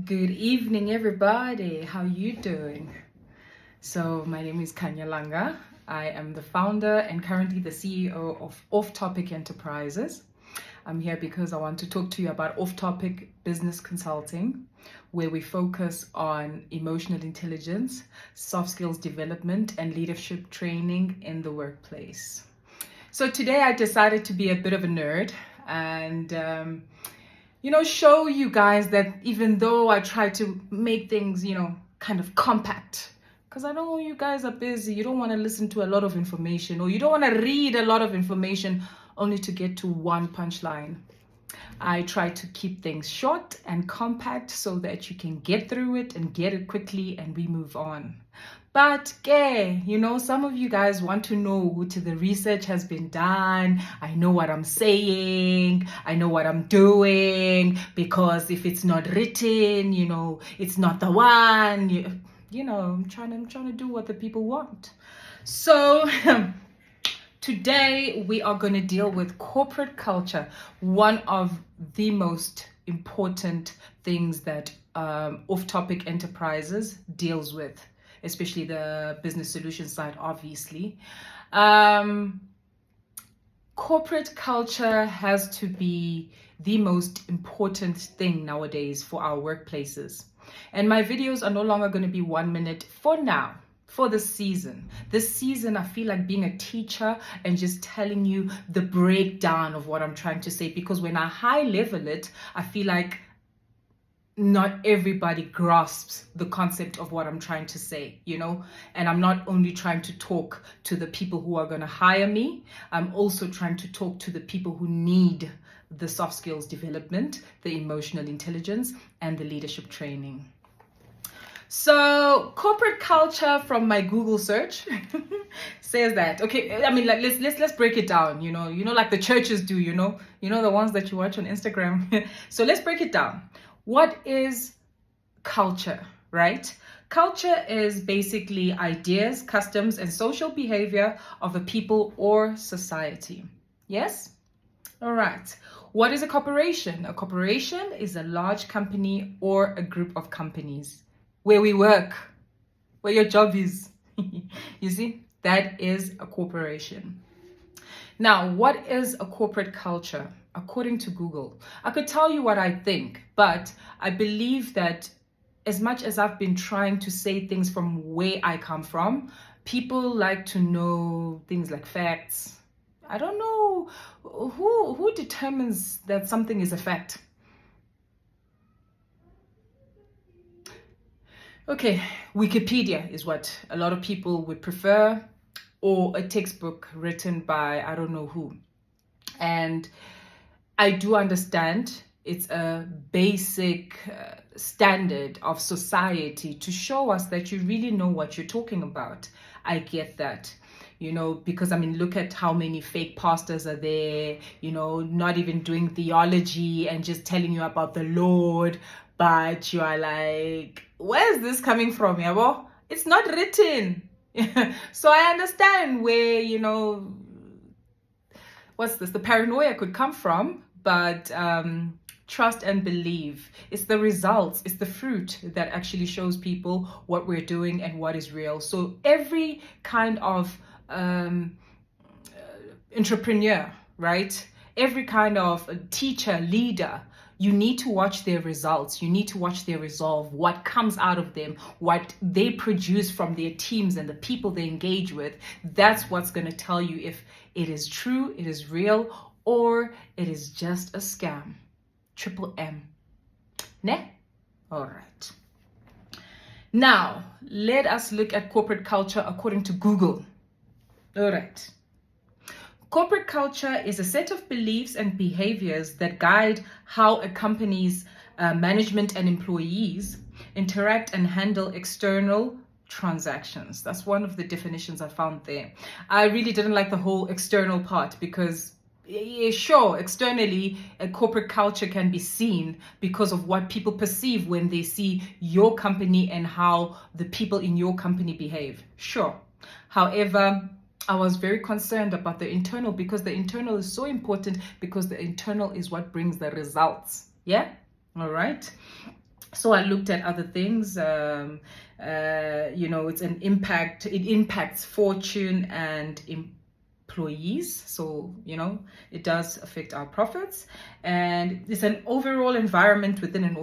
Good evening, everybody. How you doing? So my name is Khanya Langa. I am the founder and currently the CEO of Off Topic Enterprises. I'm here because I want to talk to you about off-topic business consulting, where we focus on emotional intelligence, soft skills development, and leadership training in the workplace. So today I decided to be a bit of a nerd and show you guys that even though I try to make things, kind of compact, because I know you guys are busy, you don't want to listen to a lot of information, or you don't want to read a lot of information only to get to one punchline. I try to keep things short and compact so that you can get through it and get it quickly and we move on. But some of you guys want to know what the research has been done. I know what I'm saying. I know what I'm doing, because if it's not written, it's not the one. I'm trying to do what the people want. So today we are going to deal with corporate culture, one of the most important things that off-topic enterprises deals with, especially the business solution side, obviously. Corporate culture has to be the most important thing nowadays for our workplaces. And my videos are no longer going to be 1 minute for now. For this season, I feel like being a teacher and just telling you the breakdown of what I'm trying to say, because when I high level it, I feel like not everybody grasps the concept of what I'm trying to say, and I'm not only trying to talk to the people who are going to hire me, I'm also trying to talk to the people who need the soft skills development, the emotional intelligence, and the leadership training. So corporate culture, from my Google search, says that, okay, I mean, like, let's break it down, like the churches do, the ones that you watch on Instagram. So let's break it down. What is culture, right? Culture is basically ideas, customs, and social behavior of a people or society. Yes? All right. What is a corporation? A corporation is a large company or a group of companies where we work, where your job is. You see, that is a corporation. Now, what is a corporate culture? According to Google, I could tell you what I think, but I believe that as much as I've been trying to say things from where I come from, people like to know things like facts. I don't know who determines that something is a fact. Okay, Wikipedia is what a lot of people would prefer, or a textbook written by I don't know who. And I do understand it's a basic standard of society to show us that you really know what you're talking about. I get that. Because look at how many fake pastors are there, not even doing theology and just telling you about the Lord, but you are like, where's this coming from, yabo? It's not written. So I understand where, the paranoia could come from, but trust and believe. It's the results, it's the fruit that actually shows people what we're doing and what is real. So every kind of entrepreneur, right? Every kind of teacher, leader, you need to watch their results. You need to watch their resolve, what comes out of them, what they produce from their teams and the people they engage with. That's what's going to tell you if it is true, it is real, or it is just a scam. Triple M. Ne? All right. Now, let us look at corporate culture according to Google. All right. Corporate culture is a set of beliefs and behaviors that guide how a company's management and employees interact and handle external transactions. That's one of the definitions I found there. I really didn't like the whole external part, because sure, externally, a corporate culture can be seen because of what people perceive when they see your company and how the people in your company behave. Sure. However, I was very concerned about the internal, because the internal is so important, because the internal is what brings the results. Yeah? All right. So I looked at other things. It impacts fortune and employees. So, it does affect our profits, and it's an overall environment within an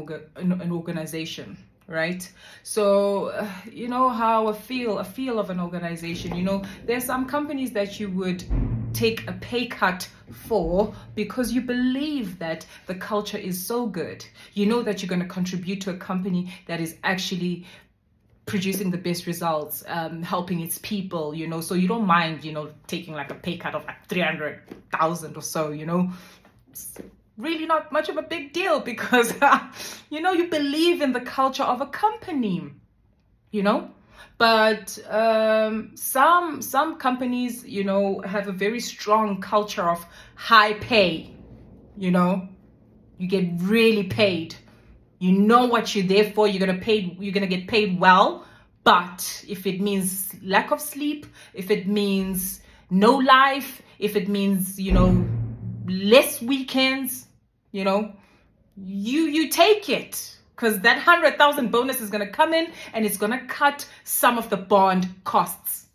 organization. Right? So, how a feel of an organization, there's some companies that you would take a pay cut for because you believe that the culture is so good. You know that you're going to contribute to a company that is actually producing the best results, helping its people, so you don't mind, taking like a pay cut of like 300,000 or so, It's really not much of a big deal because, you believe in the culture of a company, But some companies, have a very strong culture of high pay, You get really paid. You know what you're there for. You're gonna get paid well. But if it means lack of sleep, if it means no life, if it means, less weekends, you take it. Because that 100,000 bonus is going to come in and it's going to cut some of the bond costs.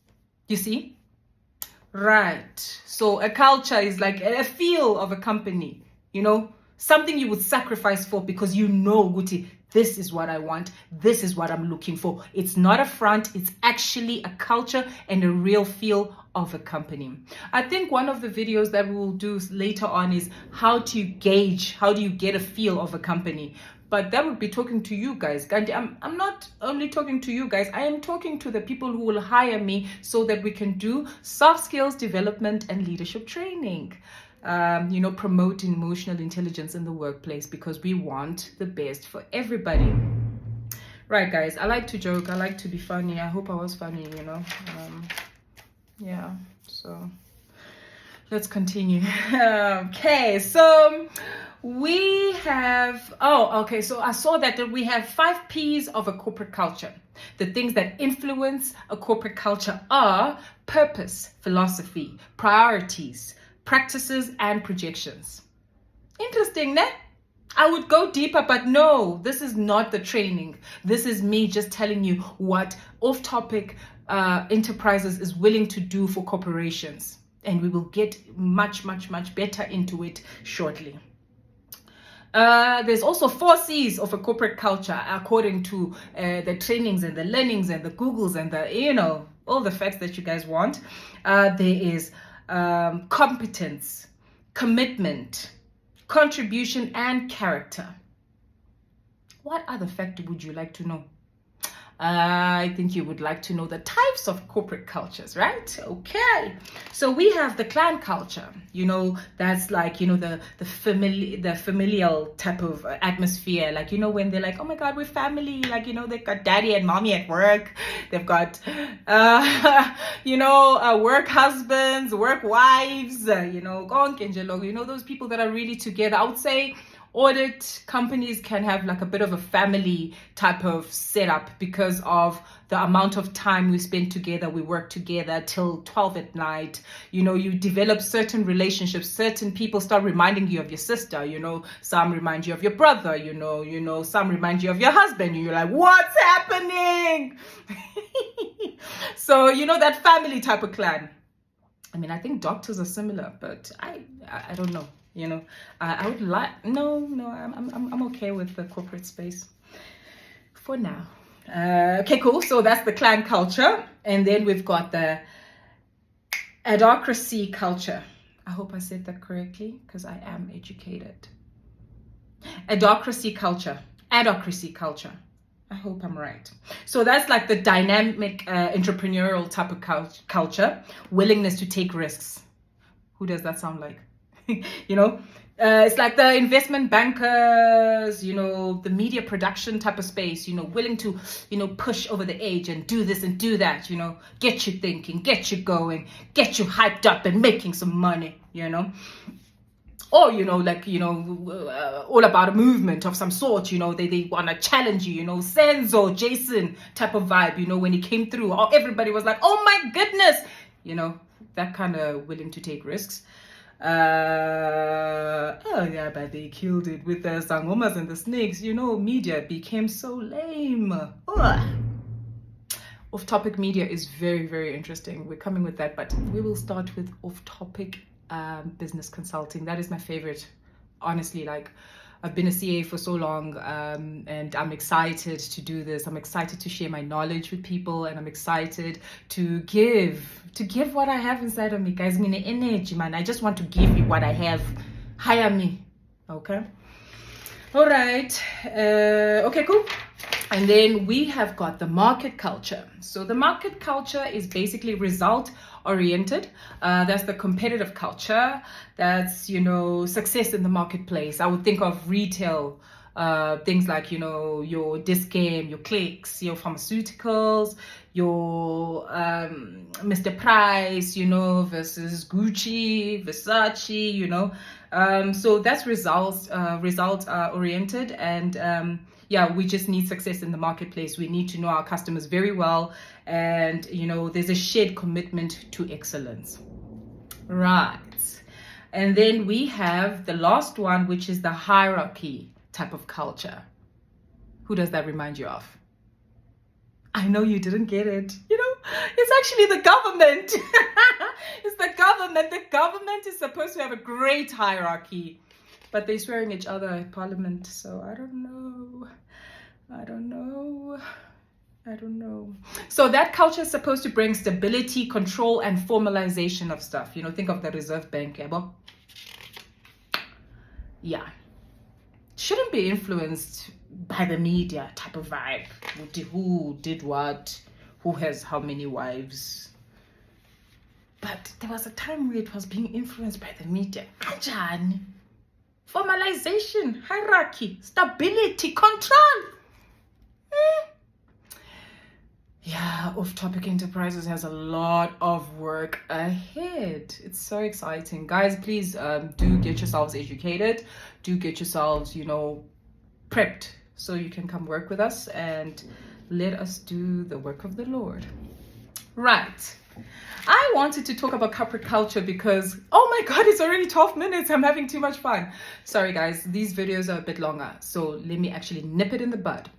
You see? Right. So a culture is like a feel of a company, something you would sacrifice for because Guti, this is what I want. This is what I'm looking for. It's not a front. It's actually a culture and a real feel of a company. I think one of the videos that we'll do later on is how do you get a feel of a company? But that would be talking to you guys. I'm not only talking to you guys, I am talking to the people who will hire me so that we can do soft skills development and leadership training. Promoting emotional intelligence in the workplace because we want the best for everybody. Right, guys, I like to joke. I like to be funny. I hope I was funny, yeah, so let's continue. Okay, so we have, so I saw that we have 5 P's of a corporate culture. The things that influence a corporate culture are purpose, philosophy, priorities, practices, and projections. Interesting, ne? I would go deeper, but no, this is not the training. This is me just telling you what off-topic enterprises is willing to do for corporations. And we will get much, much, much better into it shortly. There's also 4 C's of a corporate culture, according to the trainings and the learnings and the Googles and the, all the facts that you guys want. There is competence, commitment, contribution, and character. What other factor would you like to know? I think you would like to know the types of corporate cultures, right? Okay. So we have the clan culture, that's like, the familial type of atmosphere. Like, when they're like, oh my God, we're family. Like, they've got daddy and mommy at work. They've got, work husbands, work wives, those people that are really together. I would say audit companies can have like a bit of a family type of setup because of the amount of time we spend together. We work together till 12 at night. You develop certain relationships. Certain people start reminding you of your sister. Some remind you of your brother. Some remind you of your husband. You're like, what's happening? So that family type of clan. I mean, I think doctors are similar, but I don't know. I would like, no, I'm okay with the corporate space for now. Okay, cool. So that's the clan culture. And then we've got the adocracy culture. I hope I said that correctly because I am educated. Adocracy culture. I hope I'm right. So that's like the dynamic entrepreneurial type of culture. Willingness to take risks. Who does that sound like? It's like the investment bankers, the media production type of space, willing to, push over the edge and do this and do that, get you thinking, get you going, get you hyped up and making some money, Or, all about a movement of some sort, they want to challenge you, Senzo, Jason type of vibe, when he came through, everybody was like, oh my goodness, that kind of willing to take risks. Oh yeah, but they killed it with the sangomas and the snakes. Media became so lame. Ugh. Off-topic media is very, very interesting. We're coming with that, but we will start with off-topic business consulting. That is my favorite. Honestly, like, I've been a CA for so long, and I'm excited to do this. I'm excited to share my knowledge with people, and I'm excited to give what I have inside of me. Guys, me energy, man. I just want to give you what I have. Hire me. Okay? All right. Okay, cool. And then we have got the market culture. So the market culture is basically result oriented. That's the competitive culture. That's, success in the marketplace. I would think of retail, things like, your Dis-Chem, your Clicks, your pharmaceuticals, your Mr. Price, versus Gucci, Versace, so that's results oriented. And yeah, we just need success in the marketplace. We need to know our customers very well. And, there's a shared commitment to excellence. Right. And then we have the last one, which is the hierarchy type of culture. Who does that remind you of? I know you didn't get it. It's actually the government. It's the government. The government is supposed to have a great hierarchy. But they're swearing each other at Parliament, so I don't know. So that culture is supposed to bring stability, control, and formalization of stuff. Think of the Reserve Bank, Ebo. Yeah. Shouldn't be influenced by the media type of vibe. Who did what? Who has how many wives? But there was a time where it was being influenced by the media. Kanjani? Formalization, hierarchy, stability, control. Yeah, off-topic enterprises has a lot of work ahead. It's so exciting. Guys, please do get yourselves educated. Do get yourselves, prepped so you can come work with us and let us do the work of the Lord. Right. I wanted to talk about corporate culture because, oh my God, it's already 12 minutes. I'm having too much fun. Sorry, guys, these videos are a bit longer. So let me actually nip it in the bud.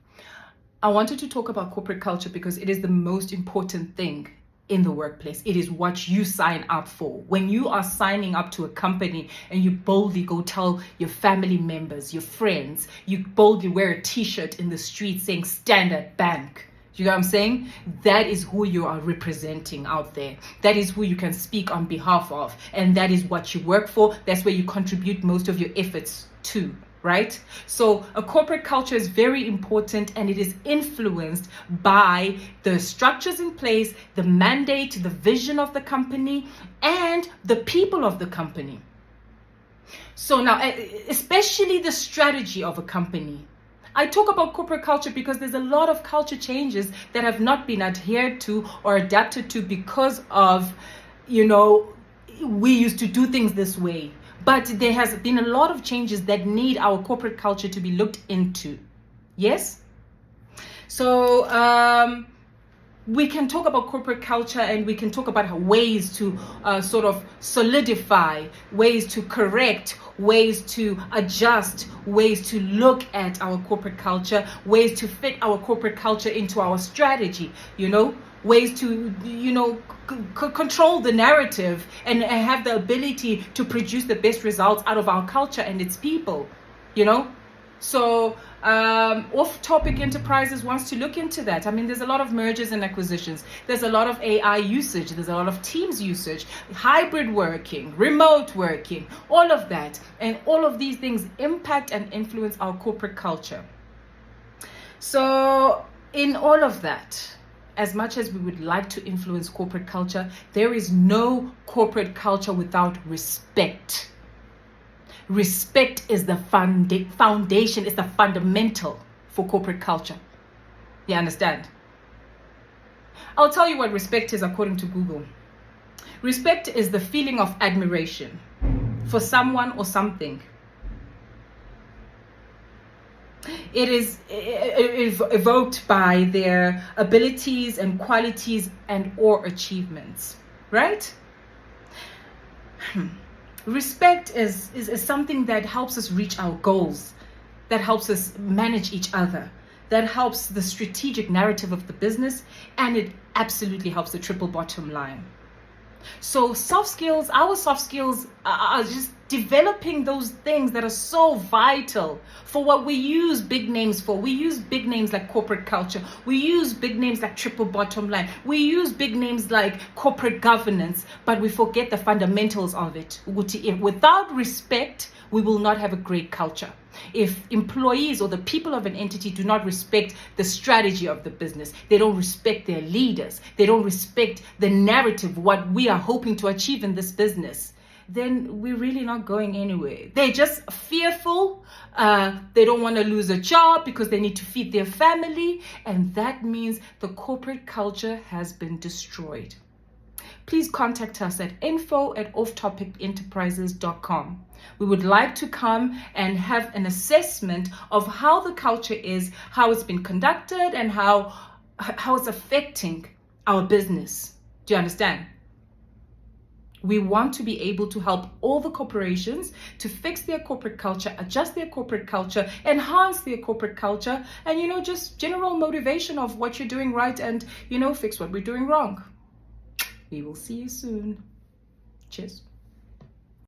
I wanted to talk about corporate culture because it is the most important thing in the workplace. It is what you sign up for. When you are signing up to a company and you boldly go tell your family members, your friends, you boldly wear a t-shirt in the street saying Standard Bank. You know what I'm saying? That is who you are representing out there. That is who you can speak on behalf of. And that is what you work for. That's where you contribute most of your efforts to, right? So a corporate culture is very important, and it is influenced by the structures in place, the mandate, the vision of the company, and the people of the company. So now, especially the strategy of a company. I talk about corporate culture because there's a lot of culture changes that have not been adhered to or adapted to because of, we used to do things this way. But there has been a lot of changes that need our corporate culture to be looked into. Yes? So we can talk about corporate culture, and we can talk about ways to sort of solidify, ways to correct, ways to adjust, ways to look at our corporate culture, ways to fit our corporate culture into our strategy, ways to, control the narrative and have the ability to produce the best results out of our culture and its people, So off-topic enterprises wants to look into that. I mean, there's a lot of mergers and acquisitions. There's a lot of AI usage. There's a lot of Teams usage, hybrid working, remote working, all of that. And all of these things impact and influence our corporate culture. So in all of that, as much as we would like to influence corporate culture, there is no corporate culture without respect. Respect is the foundation, is the fundamental for corporate culture. You understand? I'll tell you what respect is according to Google. Respect is the feeling of admiration for someone or something. It is evoked by their abilities and qualities and or achievements, right? Respect is something that helps us reach our goals, that helps us manage each other, that helps the strategic narrative of the business, and it absolutely helps the triple bottom line. So soft skills, our soft skills are just developing those things that are so vital for what we use big names for. We use big names like corporate culture. We use big names like triple bottom line. We use big names like corporate governance, but we forget the fundamentals of it. Without respect, we will not have a great culture. If employees or the people of an entity do not respect the strategy of the business, they don't respect their leaders, they don't respect the narrative, what we are hoping to achieve in this business, then we're really not going anywhere. They're just fearful. They don't want to lose a job because they need to feed their family. And that means the corporate culture has been destroyed. Please contact us at info@offtopicenterprises.com. We would like to come and have an assessment of how the culture is, how it's been conducted, and how it's affecting our business. Do you understand? We want to be able to help all the corporations to fix their corporate culture, adjust their corporate culture, enhance their corporate culture, and, just general motivation of what you're doing right and, fix what we're doing wrong. We will see you soon. Cheers.